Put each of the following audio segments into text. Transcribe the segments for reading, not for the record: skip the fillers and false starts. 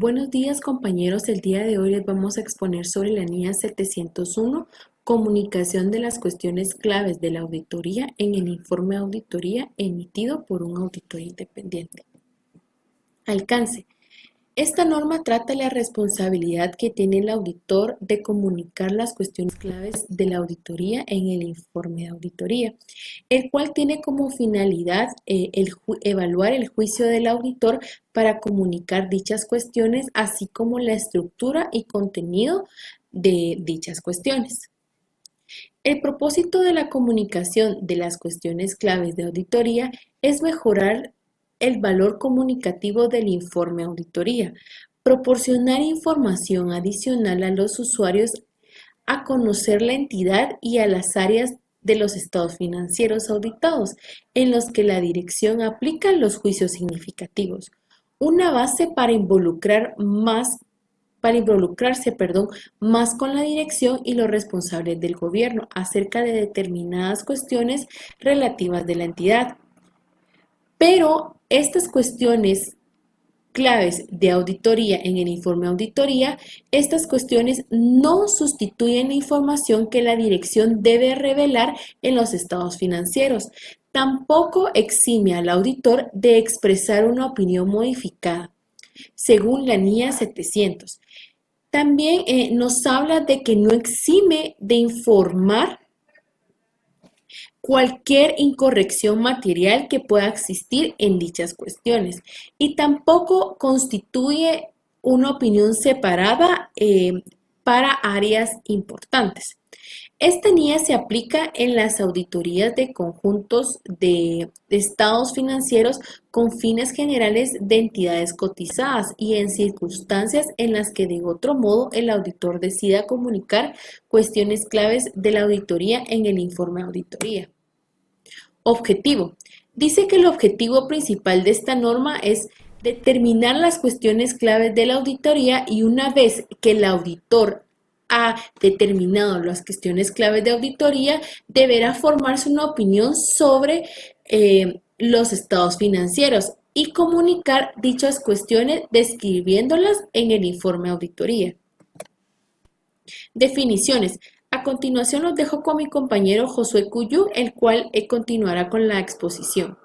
Buenos días compañeros, el día de hoy les vamos a exponer sobre la NIA 701, comunicación de las cuestiones claves de la auditoría en el informe de auditoría emitido por un auditor independiente. Alcance. Esta norma trata la responsabilidad que tiene el auditor de comunicar las cuestiones claves de la auditoría en el informe de auditoría, el cual tiene como finalidad evaluar el juicio del auditor para comunicar dichas cuestiones, así como la estructura y contenido de dichas cuestiones. El propósito de la comunicación de las cuestiones claves de auditoría es mejorar el valor comunicativo del informe auditoría, proporcionar información adicional a los usuarios a conocer la entidad y a las áreas de los estados financieros auditados en los que la dirección aplica los juicios significativos. Una base para involucrarse más con la dirección y los responsables del gobierno acerca de determinadas cuestiones relativas de la entidad. Pero estas cuestiones claves de auditoría en el informe de auditoría, estas cuestiones no sustituyen la información que la dirección debe revelar en los estados financieros. Tampoco exime al auditor de expresar una opinión modificada, según la NIA 700. También nos habla de que no exime de informar cualquier incorrección material que pueda existir en dichas cuestiones y tampoco constituye una opinión separada para áreas importantes. Esta NIA se aplica en las auditorías de conjuntos de estados financieros con fines generales de entidades cotizadas y en circunstancias en las que de otro modo el auditor decida comunicar cuestiones claves de la auditoría en el informe de auditoría. Objetivo. Dice que el objetivo principal de esta norma es determinar las cuestiones claves de la auditoría y una vez que el auditor ha determinado las cuestiones claves de auditoría, deberá formarse una opinión sobre los estados financieros y comunicar dichas cuestiones describiéndolas en el informe de auditoría. Definiciones. A continuación los dejo con mi compañero Josué Cuyú, el cual continuará con la exposición.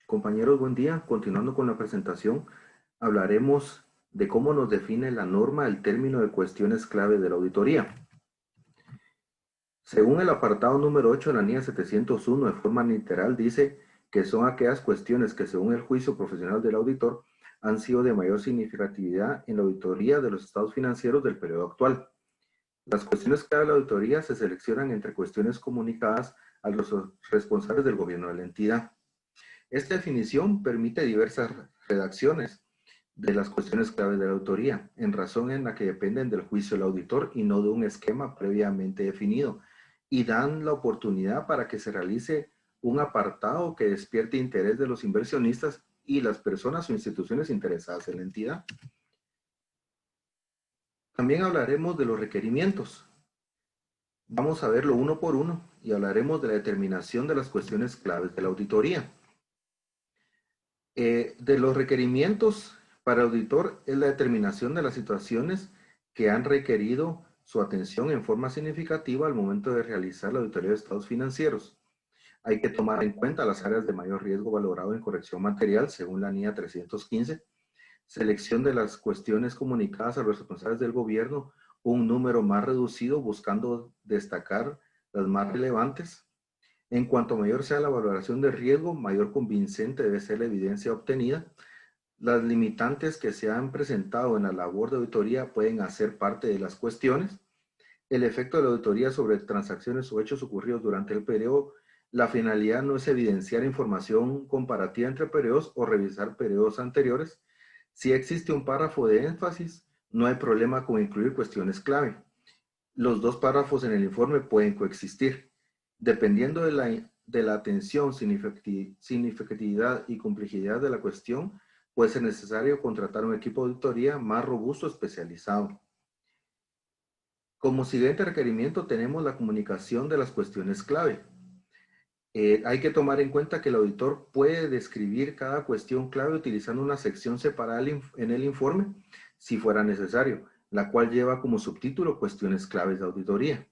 Compañeros, buen día. Continuando con la presentación, hablaremos de cómo nos define la norma el término de cuestiones clave de la auditoría. Según el apartado número 8 de la NIA 701, de forma literal, dice que son aquellas cuestiones que, según el juicio profesional del auditor, han sido de mayor significatividad en la auditoría de los estados financieros del periodo actual. Las cuestiones clave de la auditoría se seleccionan entre cuestiones comunicadas a los responsables del gobierno de la entidad. Esta definición permite diversas redacciones de las cuestiones claves de la auditoría, en razón en la que dependen del juicio del auditor y no de un esquema previamente definido, y dan la oportunidad para que se realice un apartado que despierte interés de los inversionistas y las personas o instituciones interesadas en la entidad. También hablaremos de los requerimientos. Vamos a verlo uno por uno y hablaremos de la determinación de las cuestiones claves de la auditoría. De los requerimientos para auditor es la determinación de las situaciones que han requerido su atención en forma significativa al momento de realizar la auditoría de estados financieros. Hay que tomar en cuenta las áreas de mayor riesgo valorado en corrección material, según la NIA 315, selección de las cuestiones comunicadas a los responsables del gobierno, un número más reducido buscando destacar las más relevantes. En cuanto mayor sea la valoración de riesgo, mayor convincente debe ser la evidencia obtenida. Las limitantes que se han presentado en la labor de auditoría pueden hacer parte de las cuestiones. El efecto de la auditoría sobre transacciones o hechos ocurridos durante el periodo. La finalidad no es evidenciar información comparativa entre periodos o revisar periodos anteriores. Si existe un párrafo de énfasis, no hay problema con incluir cuestiones clave. Los dos párrafos en el informe pueden coexistir. Dependiendo de la atención, significatividad y complejidad de la cuestión, puede ser necesario contratar un equipo de auditoría más robusto especializado. Como siguiente requerimiento tenemos la comunicación de las cuestiones clave. Hay que tomar en cuenta que el auditor puede describir cada cuestión clave utilizando una sección separada en el informe, si fuera necesario, la cual lleva como subtítulo cuestiones claves de auditoría.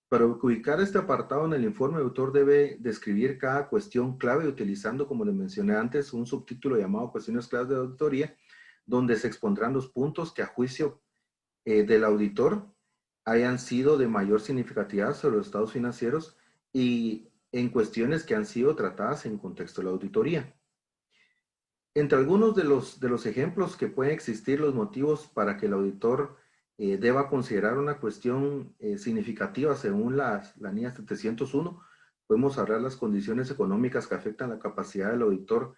Para ubicar este apartado en el informe, el autor debe describir cada cuestión clave utilizando, como les mencioné antes, un subtítulo llamado cuestiones claves de auditoría, donde se expondrán los puntos que a juicio del auditor hayan sido de mayor significatividad sobre los estados financieros y en cuestiones que han sido tratadas en contexto de la auditoría. Entre algunos de los ejemplos que pueden existir los motivos para que el auditor deba considerar una cuestión significativa según la NIA 701, podemos hablar de las condiciones económicas que afectan la capacidad del auditor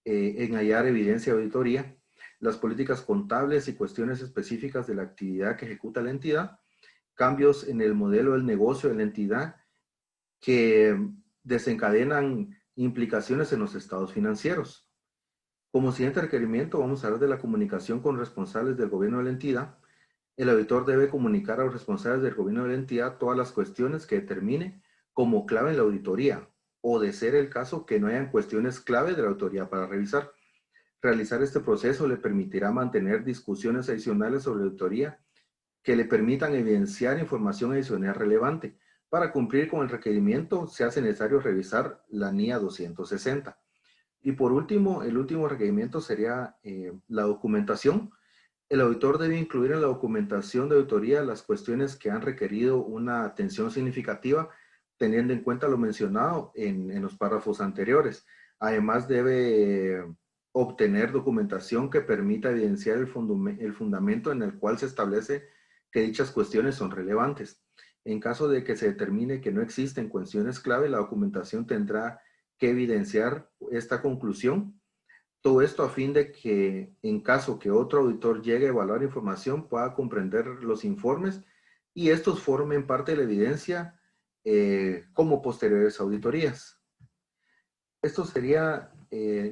en hallar evidencia de auditoría, las políticas contables y cuestiones específicas de la actividad que ejecuta la entidad, cambios en el modelo del negocio de la entidad que desencadenan implicaciones en los estados financieros. Como siguiente requerimiento, vamos a hablar de la comunicación con responsables del gobierno de la entidad. El auditor debe comunicar a los responsables del gobierno de la entidad todas las cuestiones que determine como clave en la auditoría, o de ser el caso que no hayan cuestiones clave de la auditoría para revisar. Realizar este proceso le permitirá mantener discusiones adicionales sobre la auditoría que le permitan evidenciar información adicional relevante. Para cumplir con el requerimiento, se hace necesario revisar la NIA 260. Y por último, el último requerimiento sería la documentación. El auditor debe incluir en la documentación de auditoría las cuestiones que han requerido una atención significativa, teniendo en cuenta lo mencionado en los párrafos anteriores. Además, debe obtener documentación que permita evidenciar el fundamento en el cual se establece que dichas cuestiones son relevantes. En caso de que se determine que no existen cuestiones clave, la documentación tendrá que evidenciar esta conclusión. Todo esto a fin de que, en caso que otro auditor llegue a evaluar información, pueda comprender los informes y estos formen parte de la evidencia como posteriores auditorías. Esto sería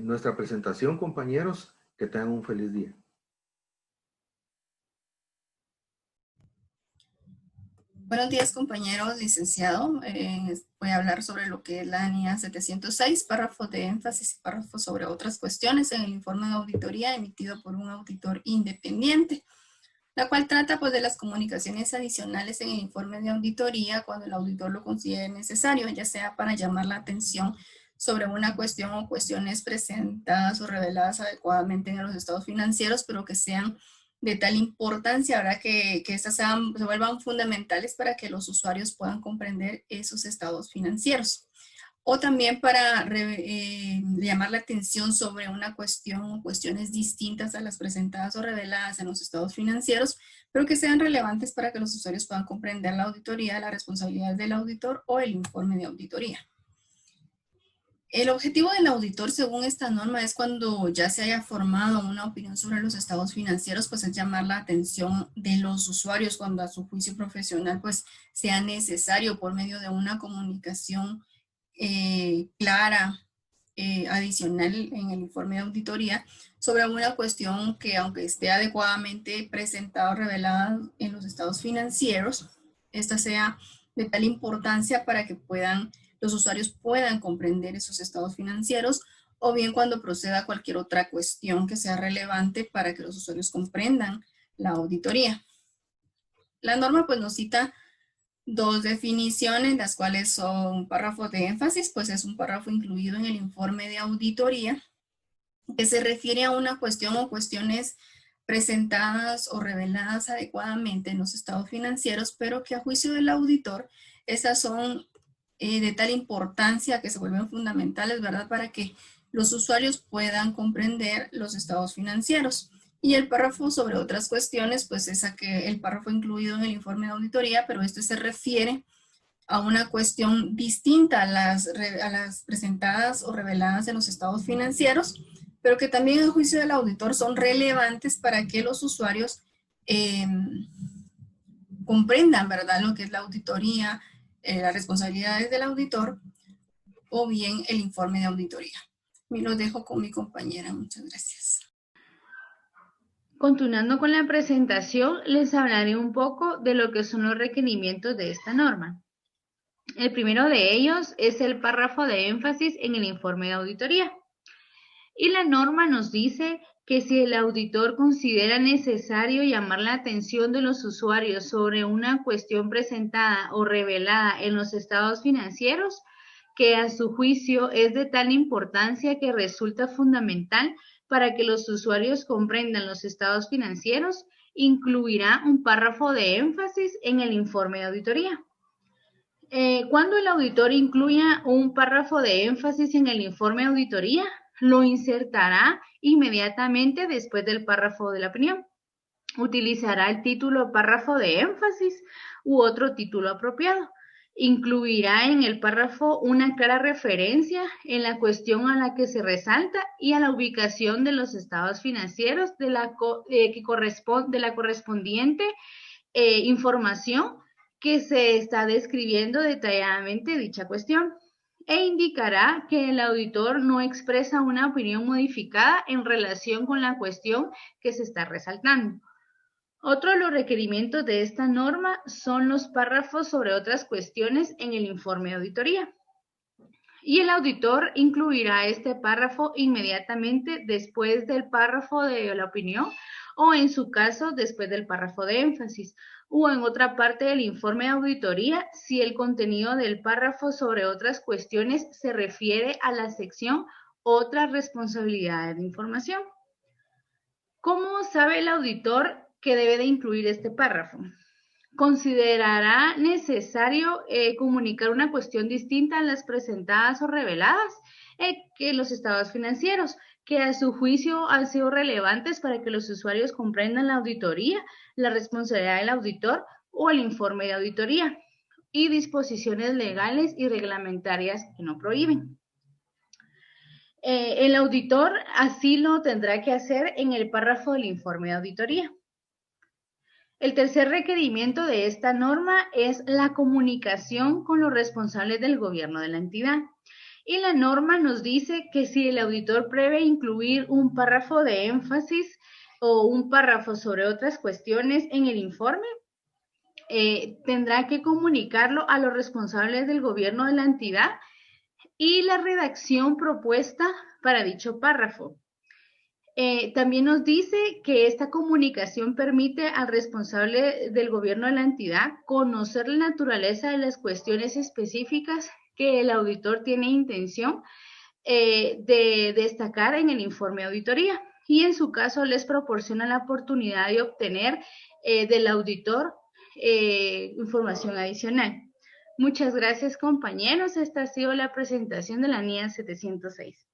nuestra presentación, compañeros. Que tengan un feliz día. Buenos días, compañeros, licenciado. Voy a hablar sobre lo que es la NIA 706, párrafos de énfasis y párrafos sobre otras cuestiones en el informe de auditoría emitido por un auditor independiente, la cual trata pues de las comunicaciones adicionales en el informe de auditoría cuando el auditor lo considere necesario, ya sea para llamar la atención sobre una cuestión o cuestiones presentadas o reveladas adecuadamente en los estados financieros, pero que sean de tal importancia, ahora que estas se vuelvan fundamentales para que los usuarios puedan comprender esos estados financieros. O también para llamar la atención sobre una cuestión o cuestiones distintas a las presentadas o reveladas en los estados financieros, pero que sean relevantes para que los usuarios puedan comprender la auditoría, las responsabilidades del auditor o el informe de auditoría. El objetivo del auditor, según esta norma, es cuando ya se haya formado una opinión sobre los estados financieros, pues es llamar la atención de los usuarios cuando a su juicio profesional pues sea necesario por medio de una comunicación clara, adicional en el informe de auditoría sobre una cuestión que aunque esté adecuadamente presentada o revelada en los estados financieros, esta sea de tal importancia para que los usuarios puedan comprender esos estados financieros, o bien cuando proceda cualquier otra cuestión que sea relevante para que los usuarios comprendan la auditoría. La norma pues nos cita dos definiciones, las cuales son párrafos de énfasis, pues es un párrafo incluido en el informe de auditoría, que se refiere a una cuestión o cuestiones presentadas o reveladas adecuadamente en los estados financieros, pero que a juicio del auditor, esas son de tal importancia que se vuelven fundamentales, ¿verdad? Para que los usuarios puedan comprender los estados financieros. Y el párrafo sobre otras cuestiones, pues es el párrafo incluido en el informe de auditoría, pero este se refiere a una cuestión distinta a las presentadas o reveladas en los estados financieros, pero que también a juicio del auditor son relevantes para que los usuarios comprendan, ¿verdad?, lo que es la auditoría, las responsabilidades del auditor o bien el informe de auditoría. Me lo dejo con mi compañera. Muchas gracias. Continuando con la presentación, les hablaré un poco de lo que son los requerimientos de esta norma. El primero de ellos es el párrafo de énfasis en el informe de auditoría. Y la norma nos dice que si el auditor considera necesario llamar la atención de los usuarios sobre una cuestión presentada o revelada en los estados financieros, que a su juicio es de tal importancia que resulta fundamental para que los usuarios comprendan los estados financieros, incluirá un párrafo de énfasis en el informe de auditoría. Cuando el auditor incluya un párrafo de énfasis en el informe de auditoría, lo insertará inmediatamente después del párrafo de la opinión. Utilizará el título párrafo de énfasis u otro título apropiado. Incluirá en el párrafo una clara referencia en la cuestión a la que se resalta y a la ubicación de los estados financieros de la correspondiente información que se está describiendo detalladamente dicha cuestión, e indicará que el auditor no expresa una opinión modificada en relación con la cuestión que se está resaltando. Otro de los requerimientos de esta norma son los párrafos sobre otras cuestiones en el informe de auditoría. Y el auditor incluirá este párrafo inmediatamente después del párrafo de la opinión o, en su caso, después del párrafo de énfasis, o en otra parte del informe de auditoría si el contenido del párrafo sobre otras cuestiones se refiere a la sección otras responsabilidades de información. ¿Cómo sabe el auditor que debe de incluir este párrafo? ¿Considerará necesario comunicar una cuestión distinta a las presentadas o reveladas que los estados financieros, que a su juicio han sido relevantes para que los usuarios comprendan la auditoría, la responsabilidad del auditor o el informe de auditoría y disposiciones legales y reglamentarias que no prohíben? El auditor así lo tendrá que hacer en el párrafo del informe de auditoría. El tercer requerimiento de esta norma es la comunicación con los responsables del gobierno de la entidad. Y la norma nos dice que si el auditor prevé incluir un párrafo de énfasis o un párrafo sobre otras cuestiones en el informe, tendrá que comunicarlo a los responsables del gobierno de la entidad y la redacción propuesta para dicho párrafo. También nos dice que esta comunicación permite al responsable del gobierno de la entidad conocer la naturaleza de las cuestiones específicas que el auditor tiene intención de destacar en el informe de auditoría, y en su caso les proporciona la oportunidad de obtener del auditor información adicional. Muchas gracias, compañeros. Esta ha sido la presentación de la NIA 706.